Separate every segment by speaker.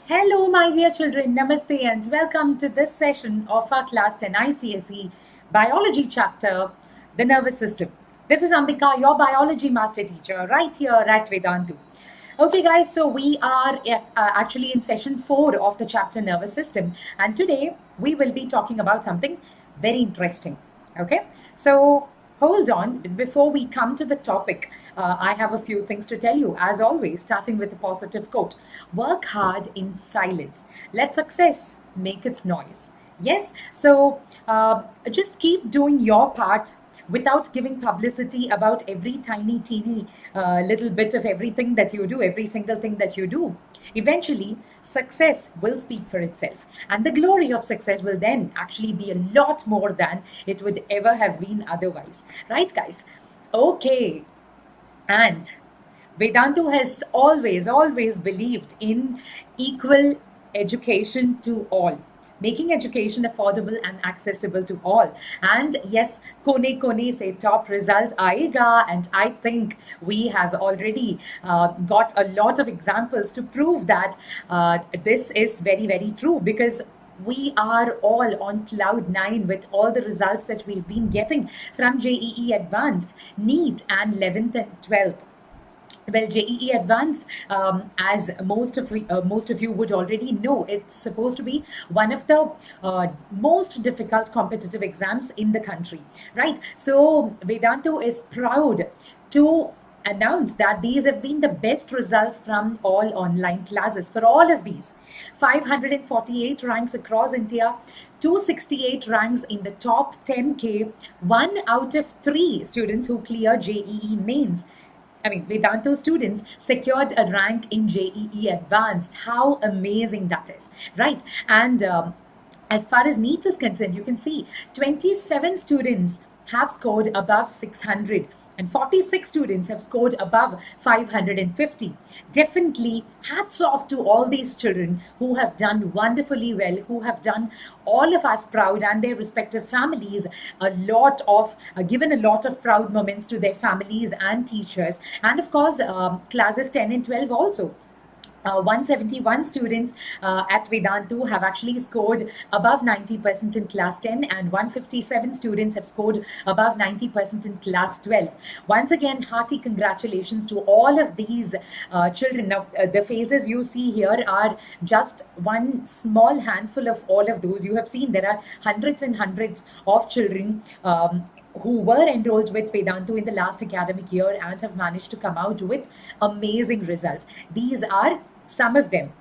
Speaker 1: Hello, my dear children. Namaste and welcome to this session of our class 10 ICSE Biology chapter, the nervous system. This is Ambika, your biology master teacher, right here at Vedantu. Okay, guys, so we are actually in session 4 of the chapter nervous system, and today we will be talking about something very interesting. Okay, so hold on. Before we come to the topic, I have a few things to tell you. As always, starting with a positive quote: work hard in silence. Let success make its noise. Yes, so just keep doing your part without giving publicity about every tiny, teeny little bit of everything that you do, every single thing that you do. Eventually, success will speak for itself. And the glory of success will then actually be a lot more than it would ever have been otherwise. Right, guys? Okay. And Vedantu has always believed in equal education to all, making education affordable and accessible to all. And yes, kone se top result aega. And I think we have already got a lot of examples to prove that this is very true, because we are all on cloud nine with all the results that we've been getting from JEE Advanced, NEET, and 11th and 12th. Well, JEE Advanced, as most of you would already know, it's supposed to be one of the most difficult competitive exams in the country, right? So Vedantu is proud to announce that these have been the best results from all online classes for all of these. 548 ranks across India, 268 ranks in the top 10K, 1 out of 3 students who clear JEE mains. Vedantu students secured a rank in JEE Advanced. How amazing that is, right? And as far as NEET is concerned, you can see 27 students have scored above 600 and 46 students have scored above 550. Definitely, hats off to all these children who have done wonderfully well, who have done all of us proud and their respective families a lot of, given a lot of proud moments to their families and teachers. And of course, classes 10 and 12 also. 171 students at Vedantu have actually scored above 90% in class 10, and 157 students have scored above 90% in class 12. Once again, hearty congratulations to all of these children. Now, the faces you see here are just one small handful of all of those. You have seen there are hundreds and hundreds of children who were enrolled with Vedantu in the last academic year and have managed to come out with amazing results. These are some of them.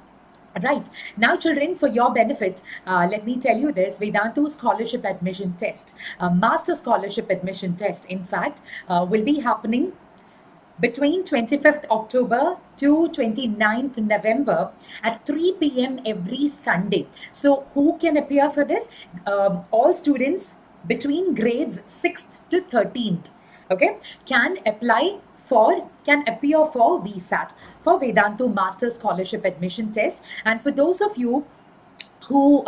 Speaker 1: Right. Now, children, for your benefit, let me tell you this: Vedantu scholarship admission test, master scholarship admission test, in fact, will be happening between 25th October to 29th November at 3 p.m. every Sunday. So, who can appear for this? All students between grades 6th to 13th, okay, can appear for VSAT, for Vedantu Master Scholarship Admission Test. And for those of you who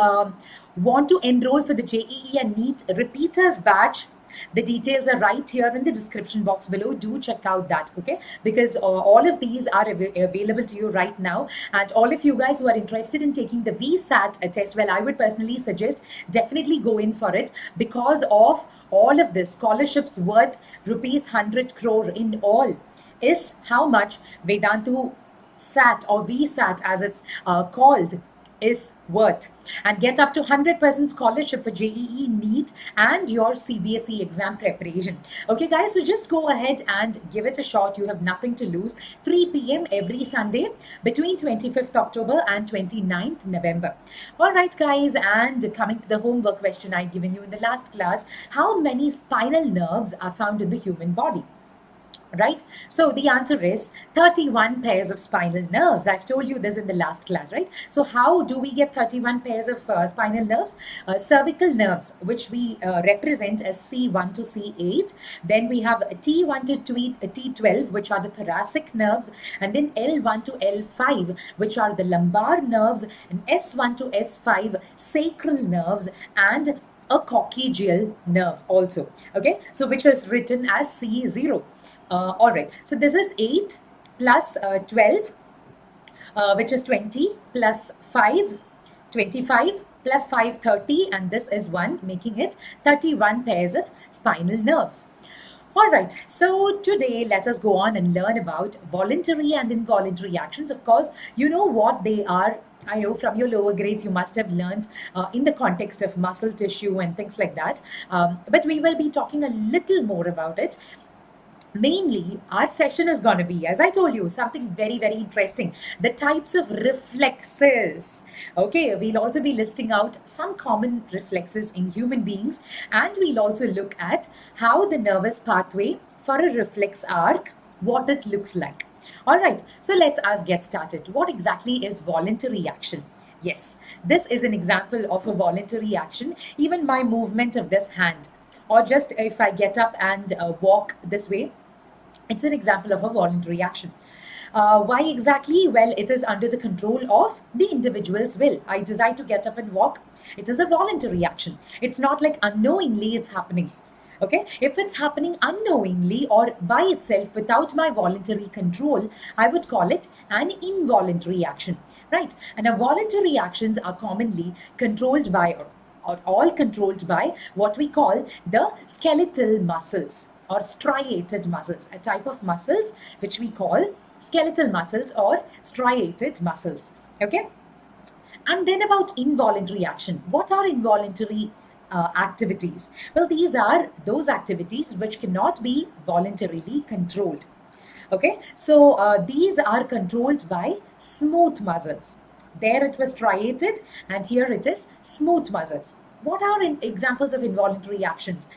Speaker 1: want to enroll for the JEE and NEET repeaters batch, the details are right here in the description box below. Do check out that, okay? Because all of these are available to you right now. And all of you guys who are interested in taking the VSAT test, well, I would personally suggest definitely go in for it, because of all of this scholarships worth rupees 100 crore in all is how much Vedantu SAT, or VSAT as it's called, is worth, and get up to 100% scholarship for JEE, NEET, and your CBSE exam preparation. Okay, guys, so just go ahead and give it a shot. You have nothing to lose. 3 p.m. every Sunday between 25th October and 29th November. All right, guys, and coming to the homework question I'd given you in the last class: how many spinal nerves are found in the human body? Right? So the answer is 31 pairs of spinal nerves. I've told you this in the last class, right? So how do we get 31 pairs of spinal nerves? Cervical nerves, which we represent as C1 to C8. Then we have T1 to T12, which are the thoracic nerves. And then L1 to L5, which are the lumbar nerves. And S1 to S5, sacral nerves. And a coccygeal nerve also. Okay, so which is written as C0. All right, so this is 8 plus 12. which is 20 plus 5, 25 plus 5, 30, and this is 1, making it 31 pairs of spinal nerves. All right, so today let us go on and learn about voluntary and involuntary actions. Of course, you know what they are. I know from your lower grades you must have learned in the context of muscle tissue and things like that. But we will be talking a little more about it. Mainly, our session is going to be, as I told you, something very, very interesting. The types of reflexes. Okay, we'll also be listing out some common reflexes in human beings, and we'll also look at how the nervous pathway for a reflex arc, what it looks like. All right, so let us get started. What exactly is voluntary action? Yes, this is an example of a voluntary action. Even my movement of this hand, or just if I get up and walk this way, it's an example of a voluntary action. Why exactly? Well, it is under the control of the individual's will. I decide to get up and walk. It is a voluntary action. It's not like unknowingly it's happening. Okay, if it's happening unknowingly or by itself without my voluntary control, I would call it an involuntary action, right? And our voluntary actions are commonly controlled by or all controlled by what we call the skeletal muscles or striated muscles, a type of muscles which we call skeletal muscles or striated muscles. Okay, and then about involuntary action. What are involuntary activities? Well, these are those activities which cannot be voluntarily controlled. Okay, so these are controlled by smooth muscles. There it was striated, and here it is smooth muscles. What are examples of involuntary actions?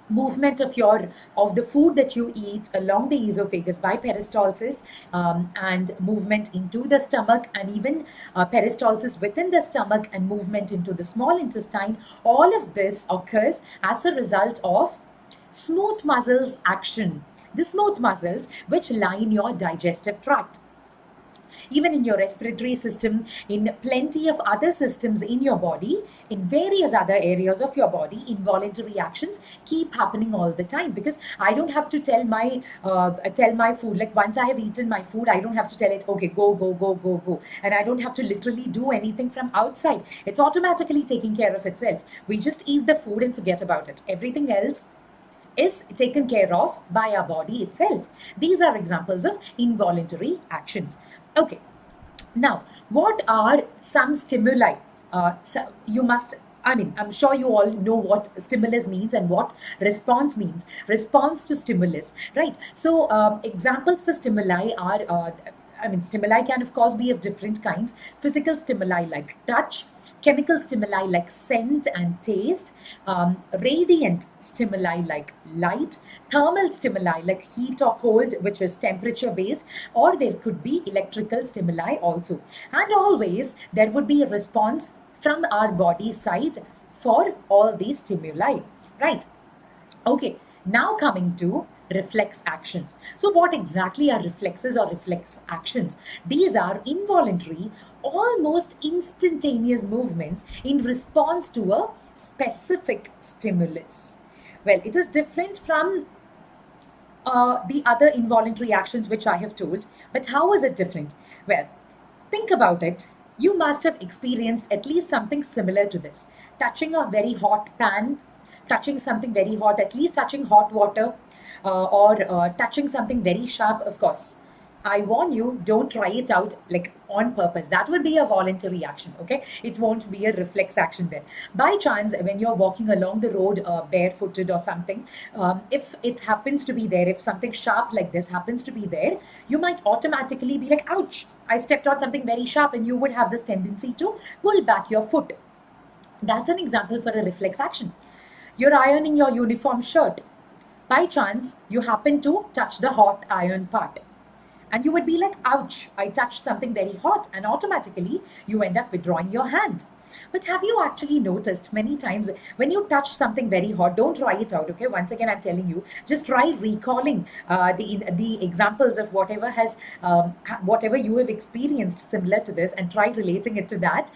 Speaker 1: Movement of the food that you eat along the esophagus by peristalsis, and movement into the stomach, and even peristalsis within the stomach and movement into the small intestine. All of this occurs as a result of smooth muscles action. The smooth muscles which line your digestive tract, even in your respiratory system, in plenty of other systems in your body, in various other areas of your body, involuntary actions keep happening all the time, because I don't have to tell my food, like once I have eaten my food, I don't have to tell it, okay, go, go, go, go, go. And I don't have to literally do anything from outside. It's automatically taking care of itself. We just eat the food and forget about it. Everything else is taken care of by our body itself. These are examples of involuntary actions. Okay, now what are some stimuli? So you must, I mean, I'm sure you all know what stimulus means and what response means. Response to stimulus, right? So examples for stimuli are, stimuli can of course be of different kinds. Physical stimuli like touch, chemical stimuli like scent and taste, radiant stimuli like light, thermal stimuli like heat or cold, which is temperature based, or there could be electrical stimuli also. And always there would be a response from our body side for all these stimuli, right? Okay, now coming to reflex actions. So what exactly are reflexes or reflex actions? These are involuntary, almost instantaneous movements in response to a specific stimulus. Well, it is different from the other involuntary actions which I have told, but how is it different? Well, think about it. You must have experienced at least something similar to this. Touching a very hot pan, touching something very hot, at least touching hot water, or touching something very sharp, of course. I warn you, don't try it out like on purpose. That would be a voluntary action, okay? It won't be a reflex action there. By chance, when you're walking along the road barefooted or something, if it happens to be there, if something sharp like this happens to be there, you might automatically be like, ouch, I stepped on something very sharp, and you would have this tendency to pull back your foot. That's an example for a reflex action. You're ironing your uniform shirt. By chance, you happen to touch the hot iron part. And you would be like, ouch, I touched something very hot. And automatically, you end up withdrawing your hand. But have you actually noticed many times when you touch something very hot, don't try it out, okay? Once again, I'm telling you, just try recalling the examples of whatever you have experienced similar to this, and try relating it to that.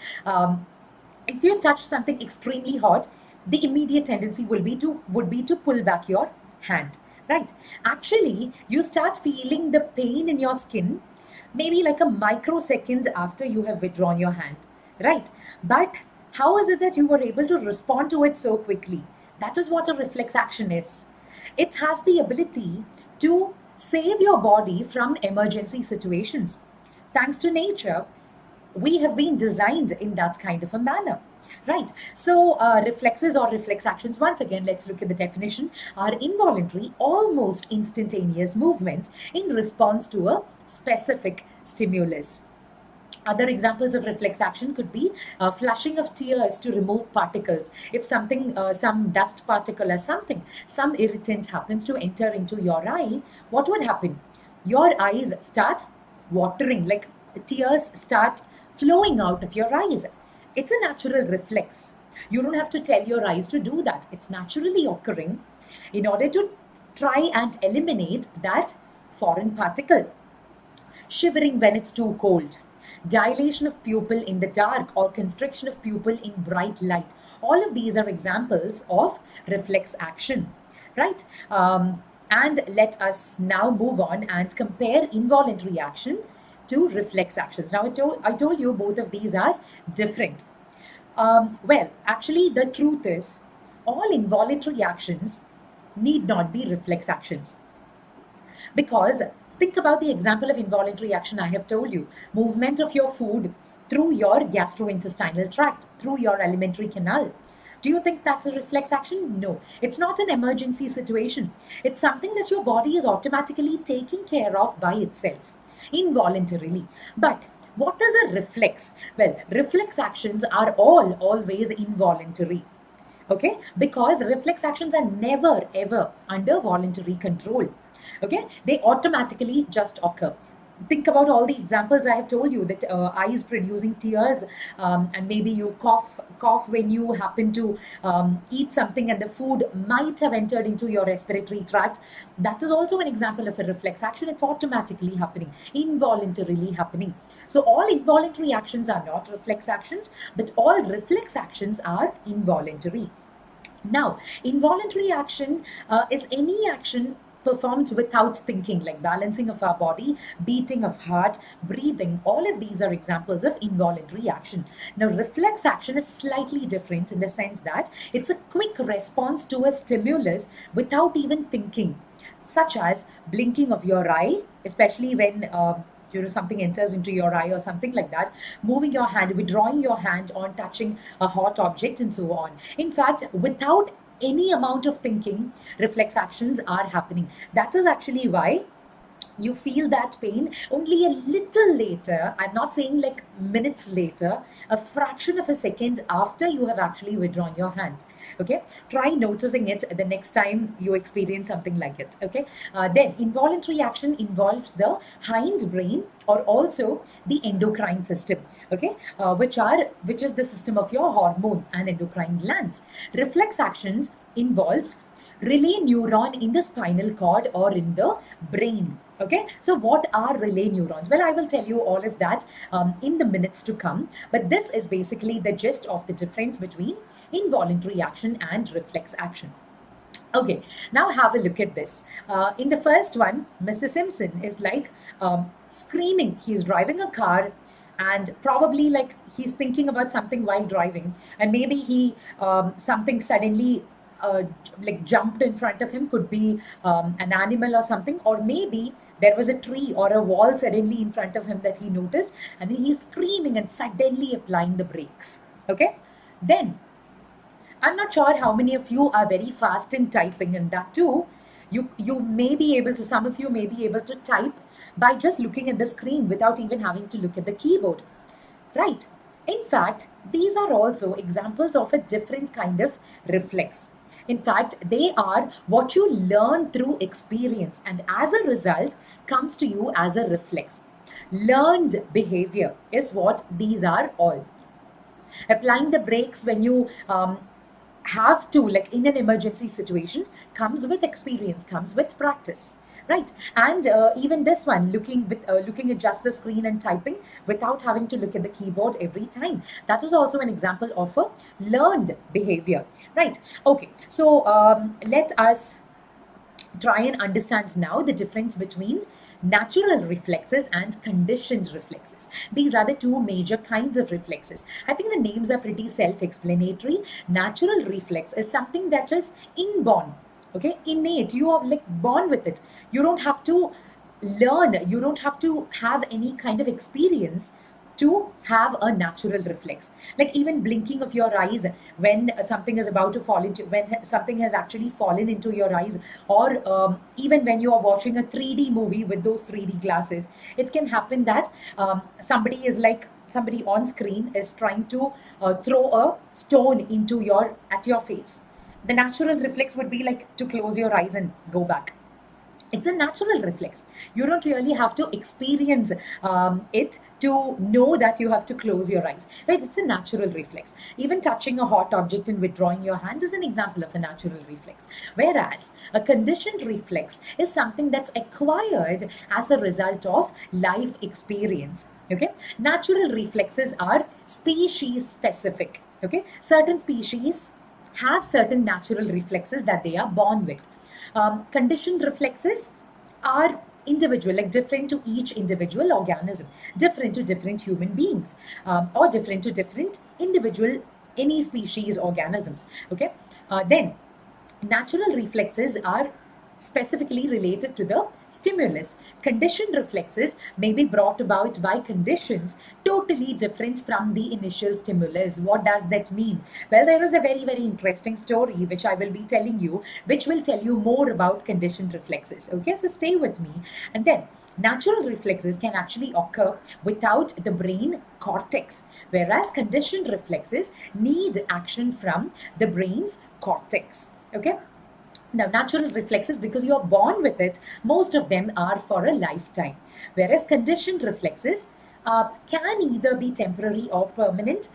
Speaker 1: If you touch something extremely hot, the immediate tendency would be to pull back your hand, right? Actually, you start feeling the pain in your skin maybe like a microsecond after you have withdrawn your hand, right? But how is it that you were able to respond to it so quickly? That is what a reflex action is. It has the ability to save your body from emergency situations. Thanks to nature, we have been designed in that kind of a manner, right? So reflexes or reflex actions, once again, let's look at the definition, are involuntary, almost instantaneous movements in response to a specific stimulus. Other examples of reflex action could be flushing of tears to remove particles. If something, some dust particle or something, some irritant happens to enter into your eye, what would happen? Your eyes start watering, like tears start flowing out of your eyes. It's a natural reflex. You don't have to tell your eyes to do that. It's naturally occurring in order to try and eliminate that foreign particle. Shivering when it's too cold, dilation of pupil in the dark, or constriction of pupil in bright light. All of these are examples of reflex action, right? And let us now move on and compare involuntary action to reflex actions. Now, I told you both of these are different. Well, actually, the truth is, all involuntary actions need not be reflex actions. Because think about the example of involuntary action I have told you, movement of your food through your gastrointestinal tract, through your alimentary canal. Do you think that's a reflex action? No, it's not an emergency situation. It's something that your body is automatically taking care of by itself, involuntarily. But what is a reflex? Well, reflex actions are always involuntary. Okay, because reflex actions are never ever under voluntary control. Okay, they automatically just occur. Think about all the examples I have told you, that eyes producing tears, and maybe you cough when you happen to eat something and the food might have entered into your respiratory tract. That is also an example of a reflex action. It's automatically happening, involuntarily happening. So all involuntary actions are not reflex actions, but all reflex actions are involuntary. Now, involuntary action is any action performed without thinking, like balancing of our body, beating of heart, breathing. All of these are examples of involuntary action. Now, reflex action is slightly different in the sense that it's a quick response to a stimulus without even thinking, such as blinking of your eye, especially when something enters into your eye or something like that, moving your hand, withdrawing your hand on touching a hot object, and so on. In fact, without any amount of thinking, reflex actions are happening. That is actually why you feel that pain only a little later. I'm not saying like minutes later, a fraction of a second after you have actually withdrawn your hand. Okay, try noticing it the next time you experience something like it. Okay, then involuntary action involves the hind brain, or also the endocrine system. Okay, which is the system of your hormones and endocrine glands. Reflex actions involves relay neuron in the spinal cord or in the brain. Okay, so what are relay neurons? Well, I will tell you all of that in the minutes to come, but this is basically the gist of the difference between involuntary action and reflex action. Okay, now have a look at this. In the first one, Mr. Simpson is like screaming. He's driving a car, and probably like he's thinking about something while driving, and maybe he something suddenly like jumped in front of him. Could be an animal or something, or maybe there was a tree or a wall suddenly in front of him that he noticed, and then he's screaming and suddenly applying the brakes. Okay, then I'm not sure how many of you are very fast in typing, and that too, you may be able to, some of you may be able to type by just looking at the screen without even having to look at the keyboard, right? In fact, these are also examples of a different kind of reflex. In fact, they are what you learn through experience, and as a result comes to you as a reflex. Learned behavior is what these are all. Applying the brakes when you have to, like in an emergency situation, comes with experience, comes with practice, right? And even this one, looking at just the screen and typing without having to look at the keyboard every time, that is also an example of a learned behavior, right? Okay, so let us try and understand now the difference between natural reflexes and conditioned reflexes. These are the two major kinds of reflexes. I think the names are pretty self-explanatory. Natural reflex is something that is inborn, okay, innate. You are like born with it. You don't have to learn, you don't have to have any kind of experience to have a natural reflex. Like even blinking of your eyes when something is about to fall into, when something has actually fallen into your eyes, or even when you are watching a 3D movie with those 3D glasses, it can happen that somebody on screen is trying to throw a stone into your at your face. The natural reflex would be like to close your eyes and go back. It's a natural reflex. You don't really have to experience it to know that you have to close your eyes, right? It's a natural reflex. Even touching a hot object and withdrawing your hand is an example of a natural reflex. Whereas a conditioned reflex is something that's acquired as a result of life experience. Okay, natural reflexes are species specific. Okay, certain species have certain natural reflexes that they are born with. Conditioned reflexes are individual, like different to each individual organism, different to different human beings, or different to different individual, any species organisms. Okay, then natural reflexes are specifically related to the stimulus. Conditioned reflexes may be brought about by conditions totally different from the initial stimulus. What does that mean? Well, there is a very, very interesting story which I will be telling you, which will tell you more about conditioned reflexes. Okay, so stay with me. And then natural reflexes can actually occur without the brain cortex, whereas conditioned reflexes need action from the brain's cortex. Okay, now, natural reflexes, because you're born with it, most of them are for a lifetime. Whereas conditioned reflexes can either be temporary or permanent.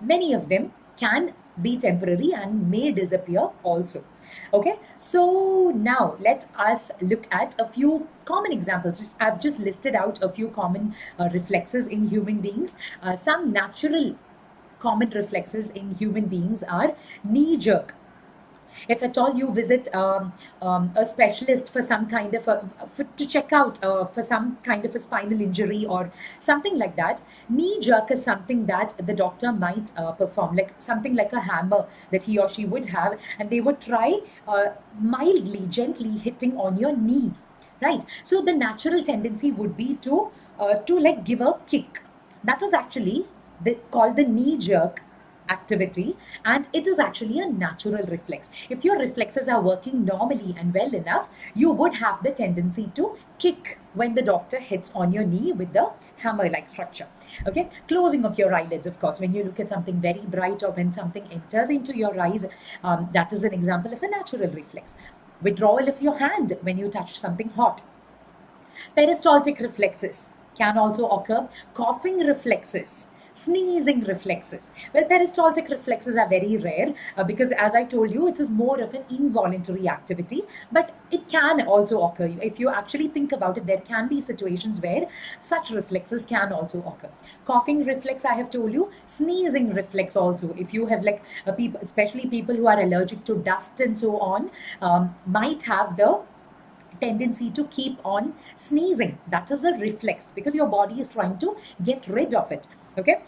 Speaker 1: Many of them can be temporary and may disappear also. Okay, so now let us look at a few common examples. I've just listed out a few common reflexes in human beings. Some natural common reflexes in human beings are knee jerk. If at all you visit a specialist for some kind of to check out for some kind of a spinal injury or something like that, knee jerk is something that the doctor might perform, like something like a hammer that he or she would have, and they would try mildly, gently hitting on your knee, right? So the natural tendency would be to like give a kick. That is actually called the knee jerk activity, and it is actually a natural reflex. If your reflexes are working normally and well enough, you would have the tendency to kick when the doctor hits on your knee with the hammer like structure. Okay, closing of your eyelids, of course, when you look at something very bright or when something enters into your eyes, that is an example of a natural reflex. Withdrawal of your hand when you touch something hot. Peristaltic reflexes can also occur. Coughing reflexes, sneezing reflexes. Well, peristaltic reflexes are very rare because, as I told you, it is more of an involuntary activity, but it can also occur. If you actually think about it, there can be situations where such reflexes can also occur. Coughing reflex, I have told you. Sneezing reflex also. If you have like people, especially people who are allergic to dust and so on, might have the tendency to keep on sneezing. That is a reflex because your body is trying to get rid of it. Okay,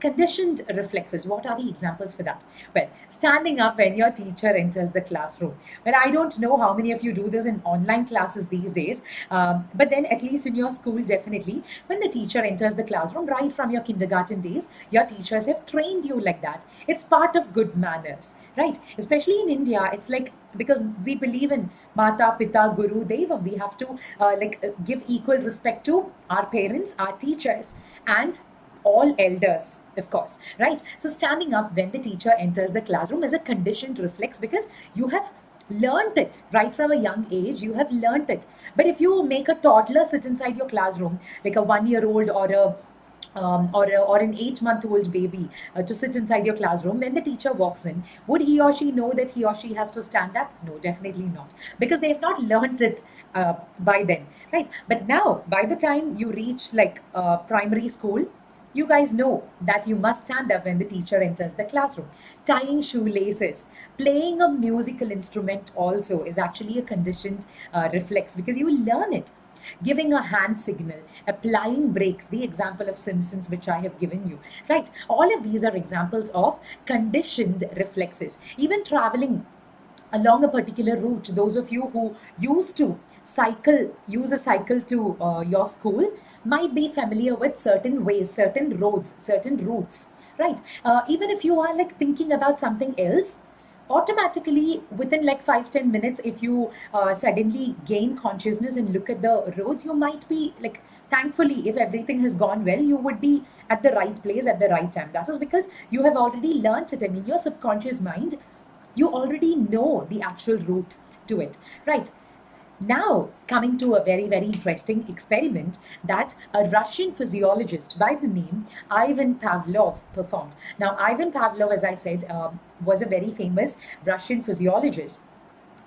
Speaker 1: conditioned reflexes. What are the examples for that? Well, standing up when your teacher enters the classroom. Well, I don't know how many of you do this in online classes these days, but then at least in your school, definitely, when the teacher enters the classroom, right from your kindergarten days, your teachers have trained you like that. It's part of good manners, right? Especially in India, it's like because we believe in Mata, Pita, Guru, Devam. We have to give equal respect to our parents, our teachers, and all elders, of course, right? So standing up when the teacher enters the classroom is a conditioned reflex because you have learned it right from a young age. You have learned it. But if you make a toddler sit inside your classroom, like a 1-year-old or an 8-month-old baby to sit inside your classroom, when the teacher walks in, would he or she know that he or she has to stand up? No, definitely not, because they have not learned it by then, right? But now, by the time you reach like primary school, you guys know that you must stand up when the teacher enters the classroom. Tying shoelaces, playing a musical instrument also is actually a conditioned reflex because you learn it. giving a hand signal, applying brakes, the example of Simpsons, which I have given you, right? All of these are examples of conditioned reflexes. Even traveling along a particular route, those of you who used to use a cycle to your school, might be familiar with certain ways, certain roads, certain routes, right? Even if you are like thinking about something else, automatically within like 5-10 minutes, if you suddenly gain consciousness and look at the roads, you might be like, thankfully, if everything has gone well, you would be at the right place at the right time. That is because you have already learnt it, and in your subconscious mind you already know the actual route to it, right? Now, coming to a very, very interesting experiment that a Russian physiologist by the name Ivan Pavlov performed. Now, Ivan Pavlov, as I said, was a very famous Russian physiologist.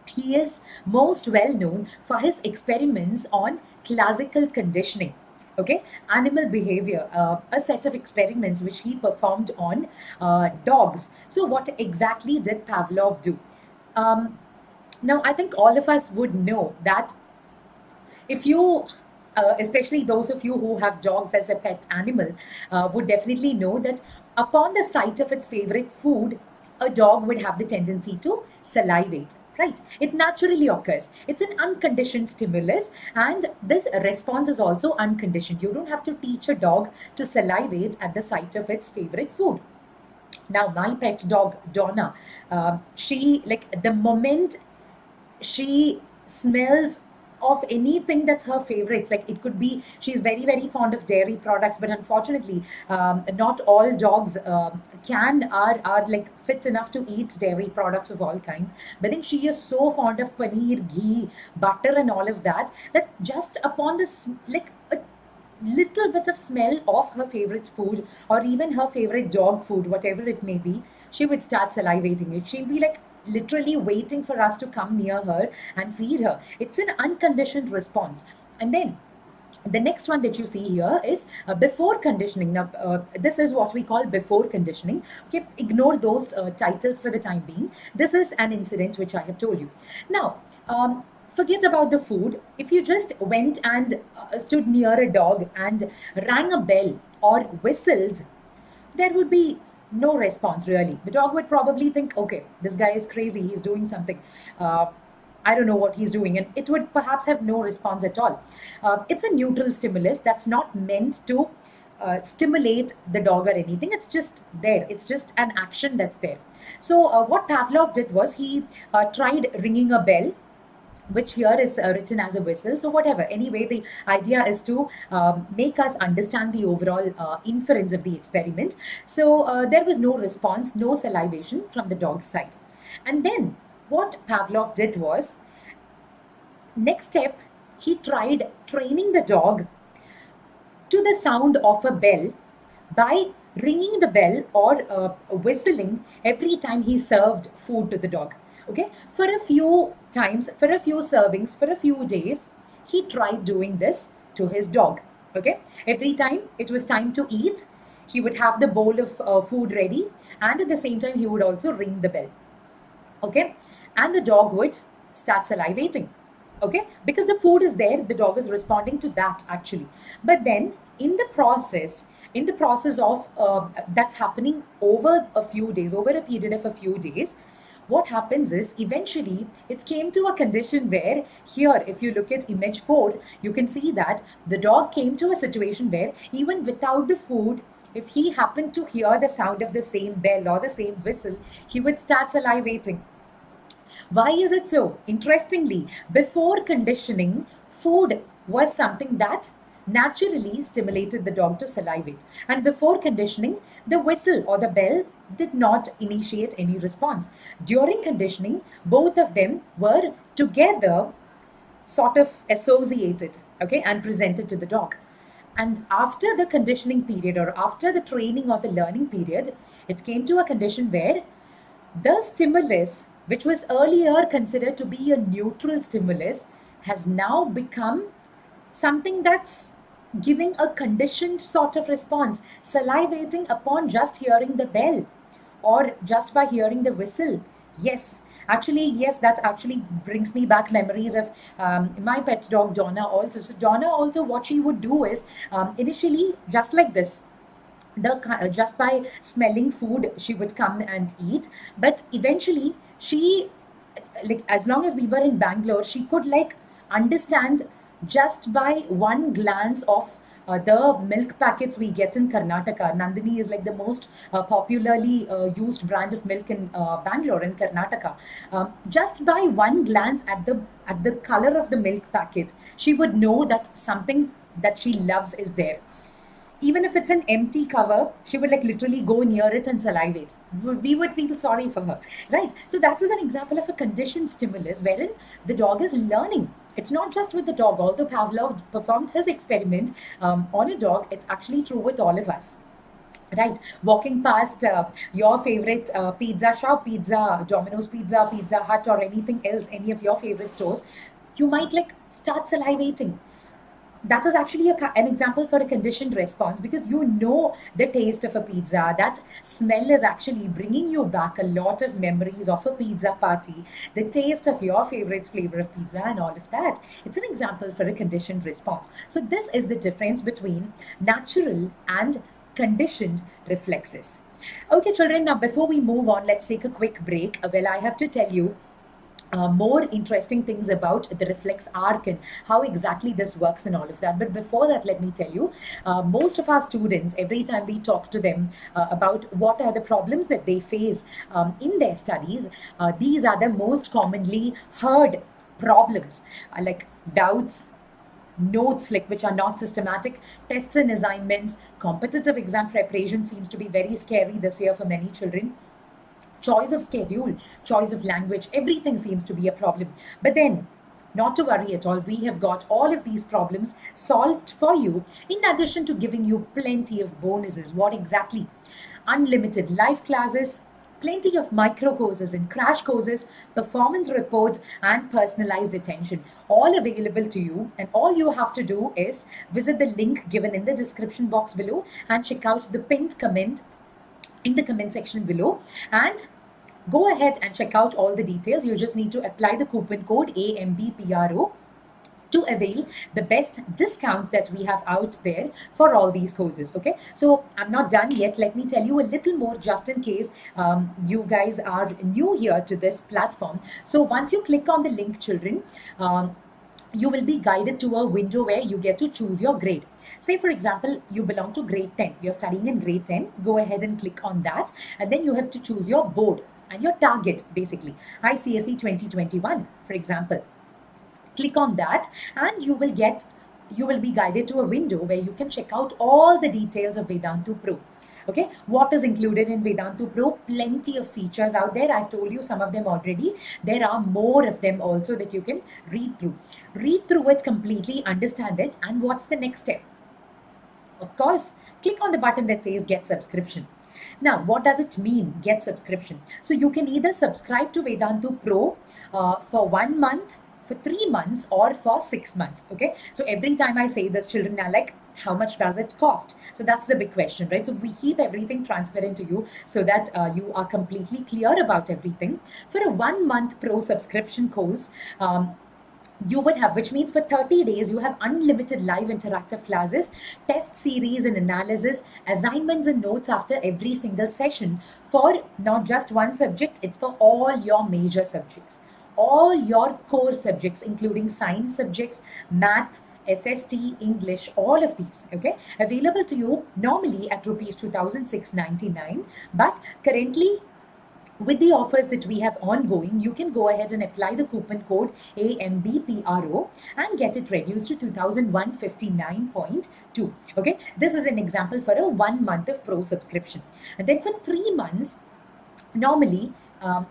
Speaker 1: He is most well known for his experiments on classical conditioning. Okay, animal behavior, a set of experiments which he performed on dogs. So, what exactly did Pavlov do? Um, Now, I think all of us would know that if you, especially those of you who have dogs as a pet animal, would definitely know that upon the sight of its favorite food, a dog would have the tendency to salivate. Right? It naturally occurs. It's an unconditioned stimulus, and this response is also unconditioned. You don't have to teach a dog to salivate at the sight of its favorite food. Now, my pet dog, Donna, she, like, the moment she smells of anything that's her favorite, like it could be, she's very, very fond of dairy products, but unfortunately not all dogs are like fit enough to eat dairy products of all kinds. But then she is so fond of paneer, ghee, butter and all of that, that just upon this, like a little bit of smell of her favorite food, or even her favorite dog food, whatever it may be, she would start salivating it. She'll be like literally waiting for us to come near her and feed her. It's an unconditioned response. And then the next one that you see here is before conditioning. Now, this is what we call before conditioning. Okay, ignore those titles for the time being. This is an incident which I have told you. Now, forget about the food. If you just went and stood near a dog and rang a bell or whistled, there would be no response really. The dog would probably think, okay, this guy is crazy, he's doing something. Uh, I don't know what he's doing, and it would perhaps have no response at all. It's a neutral stimulus that's not meant to stimulate the dog or anything. It's just there, it's just an action that's there. So, what Pavlov did was he tried ringing a bell, which here is written as a whistle. So, whatever. Anyway, the idea is to make us understand the overall inference of the experiment. So, there was no response, no salivation from the dog's side. And then, what Pavlov did was, next step, he tried training the dog to the sound of a bell by ringing the bell or whistling every time he served food to the dog. Okay, for a few times, for a few servings, for a few days, he tried doing this to his dog. Okay, every time it was time to eat, he would have the bowl of food ready, and at the same time, he would also ring the bell. Okay, and the dog would start salivating. Okay, because the food is there, the dog is responding to that actually. But then in the process of that's happening over a few days, over a period of a few days, what happens is eventually it came to a condition where, here if you look at image 4, you can see that the dog came to a situation where even without the food, if he happened to hear the sound of the same bell or the same whistle, he would start salivating. Why is it so? Interestingly, before conditioning, food was something that naturally stimulated the dog to salivate. And before conditioning, the whistle or the bell did not initiate any response. During conditioning, both of them were together sort of associated, okay, and presented to the dog. And after the conditioning period, or after the training or the learning period, it came to a condition where the stimulus, which was earlier considered to be a neutral stimulus, has now become something that's giving a conditioned sort of response, salivating upon just hearing the bell or just by hearing the whistle. Yes, Actually, yes, that actually brings me back memories of my pet dog Donna also. So Donna also, what she would do is initially just like this, just by smelling food she would come and eat, but eventually she, like, as long as we were in Bangalore, she could like understand just by one glance of the milk packets we get in Karnataka. Nandini is like the most popularly used brand of milk in Bangalore in Karnataka. Just by one glance at the color of the milk packet, she would know that something that she loves is there. Even if it's an empty cover, she would like literally go near it and salivate. We would feel sorry for her, right? So that is an example of a conditioned stimulus wherein the dog is learning. It's not just with the dog. Although Pavlov performed his experiment on a dog, it's actually true with all of us. Right, walking past your favorite pizza shop, pizza, Domino's Pizza, Pizza Hut, or anything else, any of your favorite stores, you might like start salivating. That was actually an example for a conditioned response, because you know the taste of a pizza. That smell is actually bringing you back a lot of memories of a pizza party, the taste of your favorite flavor of pizza, and all of that. It's an example for a conditioned response. So, this is the difference between natural and conditioned reflexes. Okay, children, now before we move on, let's take a quick break. Well, I have to tell you more interesting things about the reflex arc and how exactly this works and all of that. But before that, let me tell you, most of our students, every time we talk to them about what are the problems that they face in their studies, these are the most commonly heard problems, like doubts, notes like which are not systematic, tests and assignments, competitive exam preparation seems to be very scary this year for many children, choice of schedule, choice of language, everything seems to be a problem. But then, not to worry at all, we have got all of these problems solved for you, in addition to giving you plenty of bonuses. What exactly? Unlimited live classes, plenty of micro courses and crash courses, performance reports, and personalized attention, all available to you. And all you have to do is visit the link given in the description box below and check out the pinned comment in the comment section below, and go ahead and check out all the details. You just need to apply the coupon code AMBPRO to avail the best discounts that we have out there for all these courses. Okay, so I'm not done yet. Let me tell you a little more, just in case you guys are new here to this platform. So once you click on the link, children, you will be guided to a window where you get to choose your grade. Say, for example, you belong to grade 10, you're studying in grade 10, go ahead and click on that, and then you have to choose your board and your target, basically, ICSE 2021, for example. Click on that, and you will be guided to a window where you can check out all the details of Vedantu Pro. Okay, what is included in Vedantu Pro? Plenty of features out there. I've told you some of them already. There are more of them also that you can read through. Read through it completely, understand it, and what's the next step? Of course, click on the button that says Get Subscription. Now, what does it mean, get subscription? So you can either subscribe to Vedantu Pro for 1 month, for 3 months, or for 6 months. Okay, so every time I say this, children are like, how much does it cost? So that's the big question, right? So we keep everything transparent to you so that you are completely clear about everything. For a 1 month Pro subscription course, you would have, which means for 30 days, you have unlimited live interactive classes, test series and analysis, assignments and notes after every single session for not just one subject, it's for all your major subjects, all your core subjects, including science subjects, math, SST, English, all of these, okay, available to you normally at rupees 2,699, but currently, with the offers that we have ongoing, you can go ahead and apply the coupon code AMBPRO and get it reduced to 2,159.2. Okay, this is an example for a 1 month of Pro subscription. And then for 3 months, normally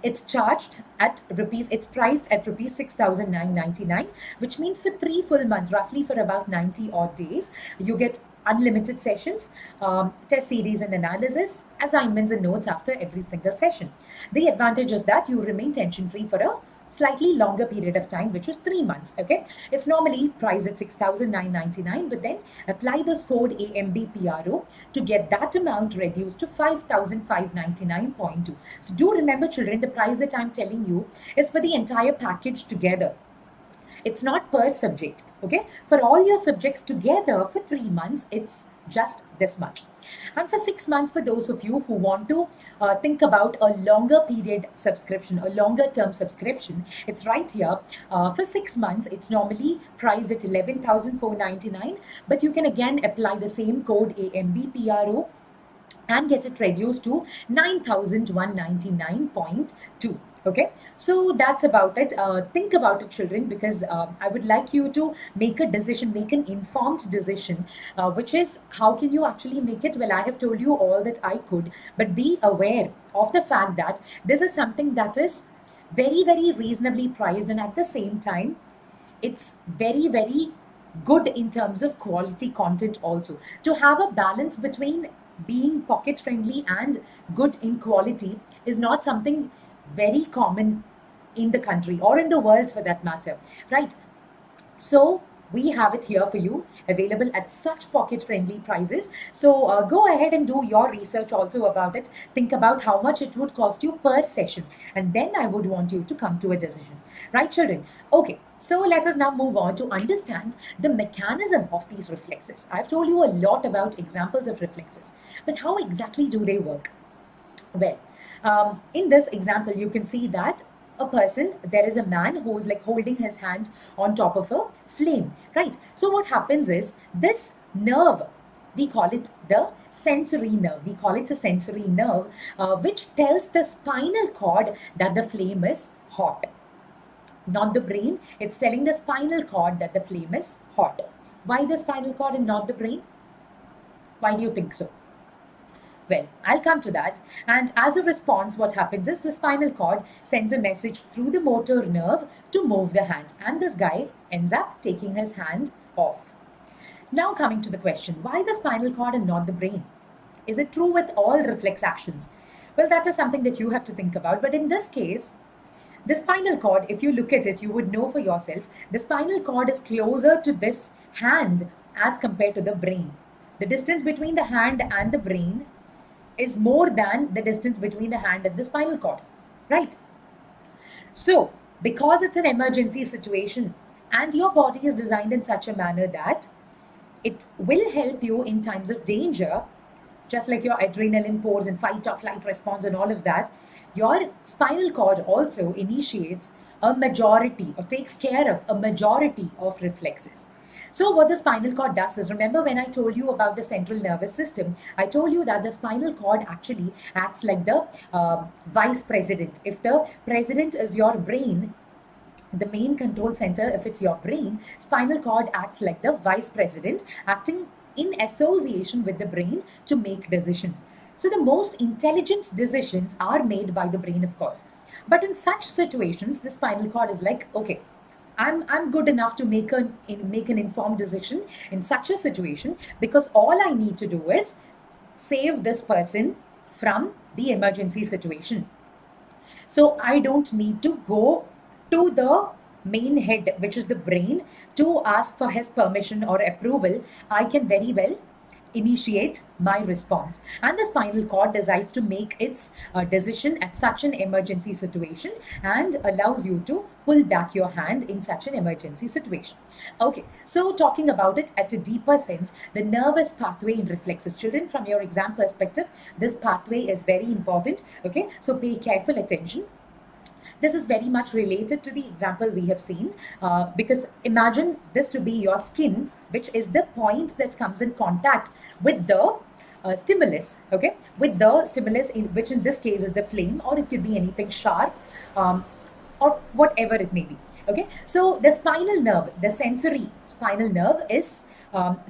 Speaker 1: it's charged at rupees, it's priced at rupees 6,999, which means for 3 full months, roughly for about 90 odd days, you get unlimited sessions, test series and analysis, assignments and notes after every single session. The advantage is that you remain tension free for a slightly longer period of time, which is 3 months. Okay, it's normally priced at 6,999, but then apply this code AMBPRO to get that amount reduced to 5,599.2. So do remember, children, the price that I'm telling you is for the entire package together. It's not per subject. Okay, for all your subjects together for 3 months, it's just this much. And for 6 months, for those of you who want to think about a longer period subscription, a longer term subscription, it's right here. For 6 months, it's normally priced at 11,499, but you can again apply the same code AMBPRO and get it reduced to 9,199.2. Okay, so that's about it. Think about it, children, because I would like you to make a decision, make an informed decision, which is how can you actually make it? Well, I have told you all that I could, but be aware of the fact that this is something that is very, very reasonably priced, and at the same time, it's very, very good in terms of quality content also. To have a balance between being pocket friendly and good in quality is not something very common in the country or in the world for that matter, right? So we have it here for you, available at such pocket friendly prices. So go ahead and do your research also about it. Think about how much it would cost you per session, and then I would want you to come to a decision, right, children? Okay, so let us now move on to understand the mechanism of these reflexes. I've told you a lot about examples of reflexes, but how exactly do they work? Well, in this example, you can see that there is a man who is like holding his hand on top of a flame, right? So what happens is this nerve, we call it the sensory nerve. We call it a sensory nerve, which tells the spinal cord that the flame is hot. Not the brain, it's telling the spinal cord that the flame is hot. Why the spinal cord and not the brain? Why do you think so? Well, I'll come to that. And as a response, what happens is the spinal cord sends a message through the motor nerve to move the hand. And this guy ends up taking his hand off. Now coming to the question, why the spinal cord and not the brain? Is it true with all reflex actions? Well, that is something that you have to think about. But in this case, the spinal cord, if you look at it, you would know for yourself, the spinal cord is closer to this hand as compared to the brain. The distance between the hand and the brain is more than the distance between the hand and the spinal cord, right? So, because it's an emergency situation and your body is designed in such a manner that it will help you in times of danger, just like your adrenaline pours and fight or flight response and all of that, your spinal cord also initiates a majority or takes care of a majority of reflexes. So what the spinal cord does is, remember when I told you about the central nervous system, I told you that the spinal cord actually acts like the vice president. If the president is your brain, the main control center, if it's your brain, spinal cord acts like the vice president, acting in association with the brain to make decisions. So the most intelligent decisions are made by the brain, of course. But in such situations, the spinal cord is like, okay, I'm good enough to make an informed decision in such a situation, because all I need to do is save this person from the emergency situation. So I don't need to go to the main head, which is the brain, to ask for his permission or approval. I can very well initiate my response, and the spinal cord decides to make its decision at such an emergency situation and allows you to pull back your hand in such an emergency situation. Okay, so talking about it at a deeper sense, the nervous pathway in reflexes, children, from your exam perspective, this pathway is very important. Okay, so pay careful attention. This is very much related to the example we have seen, because imagine this to be your skin, which is the point that comes in contact with the stimulus, okay, with the stimulus, which in this case is the flame, or it could be anything sharp, or whatever it may be. Okay, so the spinal nerve, the sensory spinal nerve is,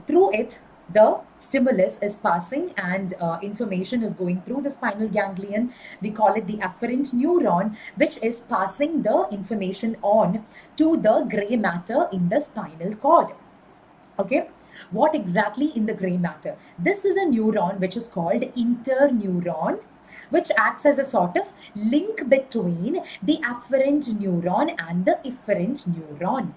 Speaker 1: through it, the stimulus is passing, and information is going through the spinal ganglion. We call it the afferent neuron, which is passing the information on to the gray matter in the spinal cord. Okay, what exactly in the gray matter? This is a neuron which is called interneuron, which acts as a sort of link between the afferent neuron and the efferent neuron.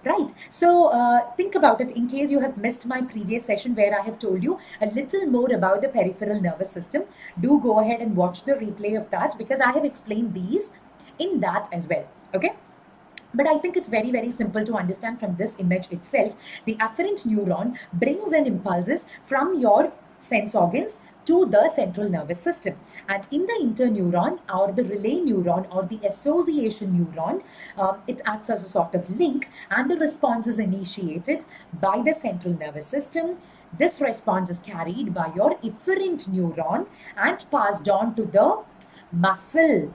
Speaker 1: Right. So think about it in case you have missed my previous session where I have told you a little more about the peripheral nervous system. Do go ahead and watch the replay of that because I have explained these in that as well. Okay. But I think it's very, very simple to understand from this image itself. The afferent neuron brings in impulses from your sense organs to the central nervous system. And in the interneuron or the relay neuron or the association neuron, it acts as a sort of link and the response is initiated by the central nervous system. This response is carried by your efferent neuron and passed on to the muscle,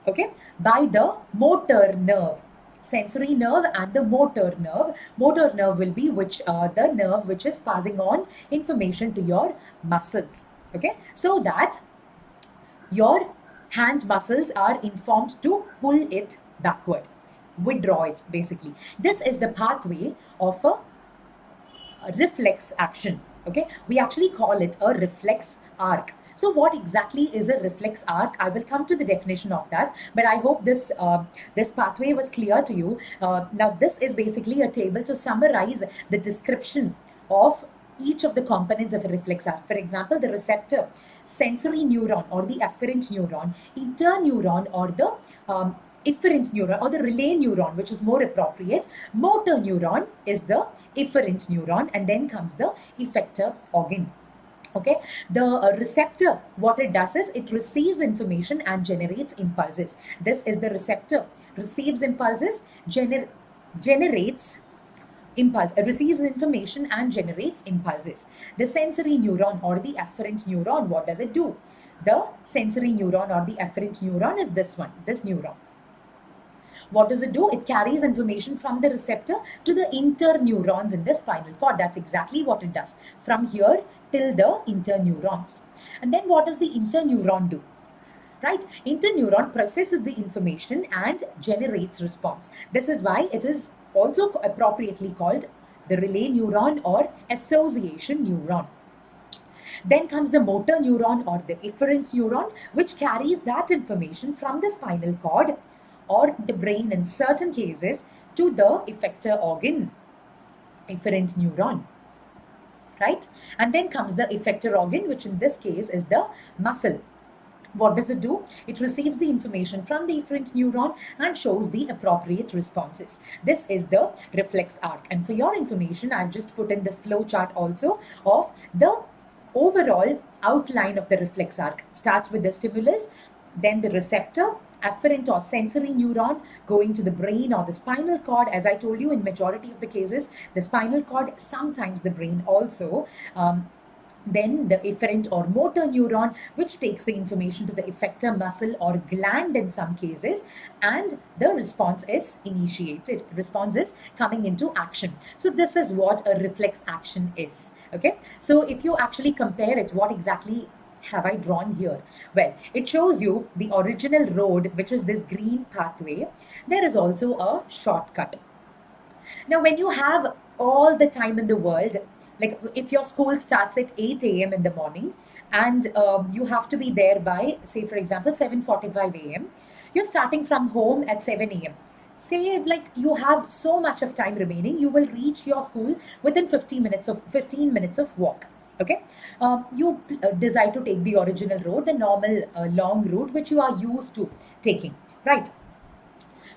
Speaker 1: okay, by the motor nerve, sensory nerve and the motor nerve. Motor nerve will be the nerve which is passing on information to your muscles, okay, so that your hand muscles are informed to pull it backward, withdraw it basically. This is the pathway of a reflex action, okay. We actually call it a reflex arc. So what exactly is a reflex arc? I will come to the definition of that, but I hope this pathway was clear to you. Now this is basically a table to summarize the description of each of the components of a reflex arc. For example, the receptor, sensory neuron or the afferent neuron, interneuron or the efferent neuron or the relay neuron, which is more appropriate. Motor neuron is the efferent neuron, and then comes the effector organ. Okay, the receptor, what it does is it receives information and generates impulses. This is the receptor, receives impulses, generates impulse, receives information and generates impulses. The sensory neuron or the afferent neuron, what does it do? The sensory neuron or the afferent neuron is this one, this neuron. What does it do? It carries information from the receptor to the interneurons in the spinal cord. That's exactly what it does. From here till the interneurons. And then what does the interneuron do? Right? Interneuron processes the information and generates response. This is why it is also appropriately called the relay neuron or association neuron. Then comes the motor neuron or the efferent neuron, which carries that information from the spinal cord or the brain in certain cases to the effector organ, efferent neuron, right? And then comes the effector organ, which in this case is the muscle. What does it do? It receives the information from the efferent neuron and shows the appropriate responses. This is the reflex arc. And for your information, I've just put in this flow chart also of the overall outline of the reflex arc. It starts with the stimulus, then the receptor, afferent or sensory neuron going to the brain or the spinal cord. As I told you, in majority of the cases, the spinal cord, sometimes the brain also. Then the efferent or motor neuron, which takes the information to the effector muscle or gland in some cases, and the response is initiated. Response is coming into action. So this is what a reflex action is. Okay. So if you actually compare it, what exactly have I drawn here? Well, it shows you the original road, which is this green pathway. There is also a shortcut. Now, when you have all the time in the world, like if your school starts at 8 a.m. in the morning and you have to be there by, say, for example, 7:45 a.m., you're starting from home at 7 a.m. Say like you have so much of time remaining, you will reach your school within 15 minutes of walk. Okay, you decide to take the original road, the normal long route which you are used to taking, right?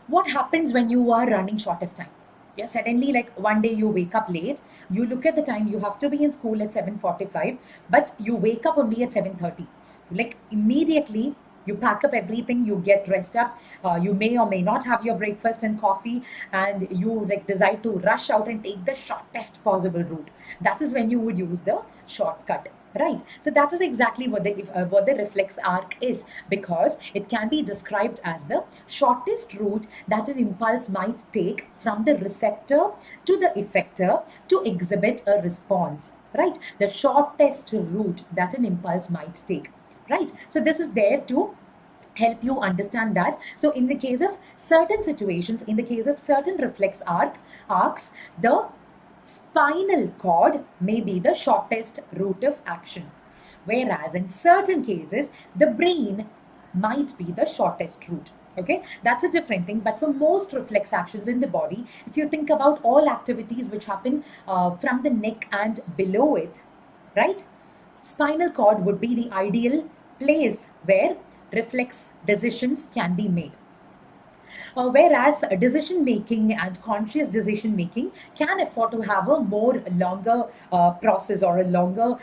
Speaker 1: What happens when you are running short of time? Yeah, suddenly like one day you wake up late, you look at the time, you have to be in school at 7:45, but you wake up only at 7:30. Like immediately you pack up everything, you get dressed up, you may or may not have your breakfast and coffee, and you like decide to rush out and take the shortest possible route. That is when you would use the shortcut, right? So that is exactly what the reflex arc is, because it can be described as the shortest route that an impulse might take from the receptor to the effector to exhibit a response, right? The shortest route that an impulse might take, right? So this is there to help you understand that. So in the case of certain situations, in the case of certain reflex arcs, the spinal cord may be the shortest route of action. whereas in certain cases, the brain might be the shortest route. Okay, that's a different thing. But for most reflex actions in the body, if you think about all activities which happen from the neck and below it, right? Spinal cord would be the ideal place where reflex decisions can be made. Whereas decision making and conscious decision making can afford to have a more longer process or a longer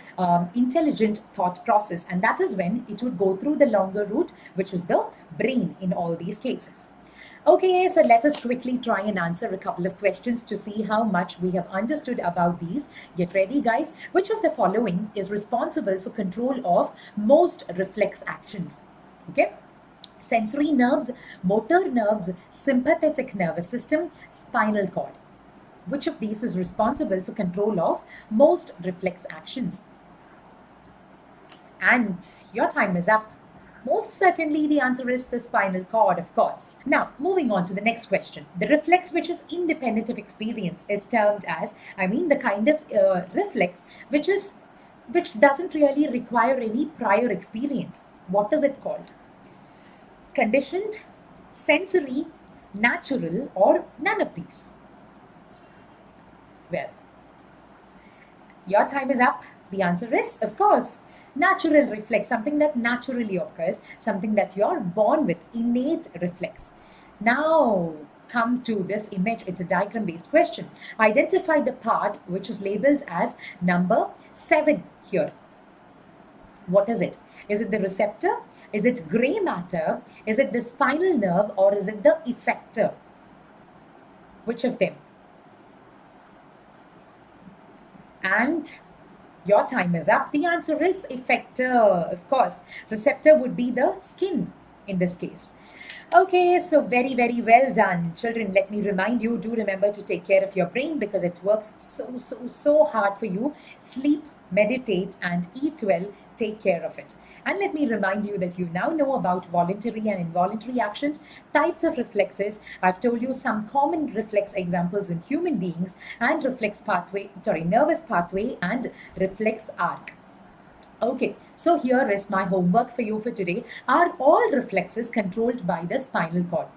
Speaker 1: intelligent thought process, and that is when it would go through the longer route, which is the brain in all these cases. Okay, so let us quickly try and answer a couple of questions to see how much we have understood about these. Get ready, guys. Which of the following is responsible for control of most reflex actions? Okay. Sensory nerves, motor nerves, sympathetic nervous system, spinal cord. Which of these is responsible for control of most reflex actions? And your time is up. Most certainly, the answer is the spinal cord, of course. Now, moving on to the next question. The reflex which is independent of experience is termed as, the kind of reflex which doesn't really require any prior experience. What is it called? Conditioned, sensory, natural, or none of these? Well, your time is up. The answer is, of course, natural reflex, something that naturally occurs, something that you're born with, innate reflex. Now, come to this image. It's a diagram based question. Identify the part which is labeled as number 7 here. What is it? Is it the receptor? Is it gray matter? Is it the spinal nerve, or is it the effector? Which of them? And your time is up. The answer is effector, of course. Receptor would be the skin in this case. Okay, so very, very well done. Children, let me remind you, do remember to take care of your brain because it works so hard for you. Sleep, meditate, and eat well. Take care of it. And let me remind you that you now know about voluntary and involuntary actions, types of reflexes. I've told you some common reflex examples in human beings, and nervous pathway and reflex arc. Okay, so here is my homework for you for today. Are all reflexes controlled by the spinal cord?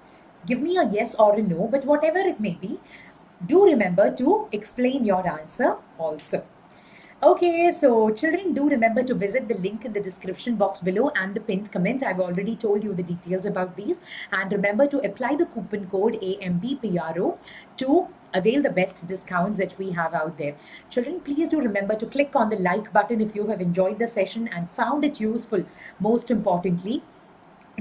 Speaker 1: Give me a yes or a no, but whatever it may be, do remember to explain your answer also. Okay, so children, do remember to visit the link in the description box below and the pinned comment. I've already told you the details about these. And remember to apply the coupon code AMBPRO to avail the best discounts that we have out there. Children, please do remember to click on the like button if you have enjoyed the session and found it useful. Most importantly,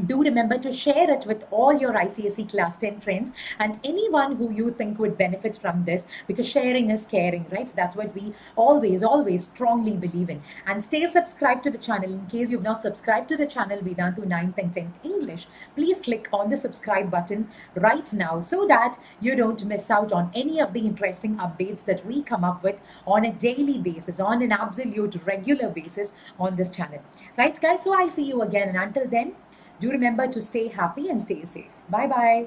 Speaker 1: do remember to share it with all your ICSE class 10 friends and anyone who you think would benefit from this, because sharing is caring, right? That's what we always strongly believe in. And stay subscribed to the channel. In case you've not subscribed to the channel Vedantu 9th and 10th English, please click on the subscribe button right now so that you don't miss out on any of the interesting updates that we come up with on a daily basis, on an absolute regular basis on this channel. Right, guys? So I'll see you again, and until then, do remember to stay happy and stay safe. Bye bye.